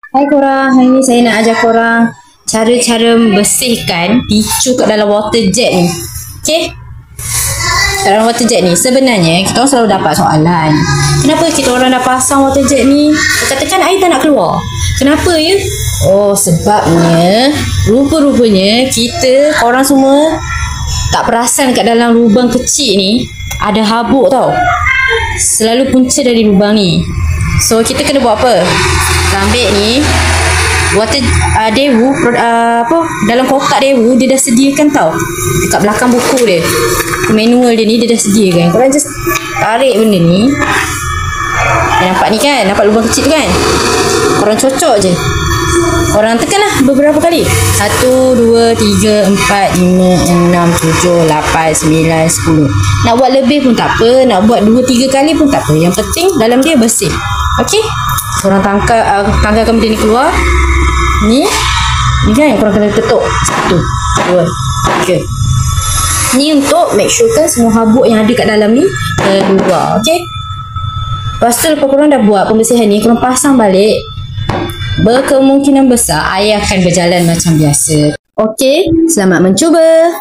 Hai korang, hari ni saya nak ajar korang cara-cara membersihkan tisu kat dalam water jet ni. Okay? Kat dalam water jet ni, sebenarnya kita orang selalu dapat soalan. Kenapa kita orang dah pasang water jet ni, katakan air tak nak keluar? Kenapa ya? Oh, sebabnya rupa-rupanya kita, korang semua tak perasan kat dalam lubang kecil ni ada habuk tau. Selalu punca dari lubang ni. So kita kena buat apa? Kita ambil ni water dewu dalam kotak dewu dia dah sediakan tau. Dekat belakang buku dia. Manual dia ni dia dah sediakan. Korang just tarik benda ni. Nampak ni kan? Nampak lubang kecil tu kan? Korang cocok je. Korang tekan lah beberapa kali. 1, 2, 3, 4, 5, 6, 7, 8, 9, 10. Nak buat lebih pun tak apa. Nak buat 2, 3 kali pun tak apa. Yang penting dalam dia bersih. Okey? Korang tanggalkan benda ni keluar. Ni kan korang kena ketuk. 1, 2, 3. Ni untuk make sure kan semua habuk yang ada kat dalam ni keluar. Okey? Lepas tu lepas korang dah buat pembersihan ni, korang pasang balik. Berkemungkinan besar air akan berjalan macam biasa. Okey, selamat mencuba.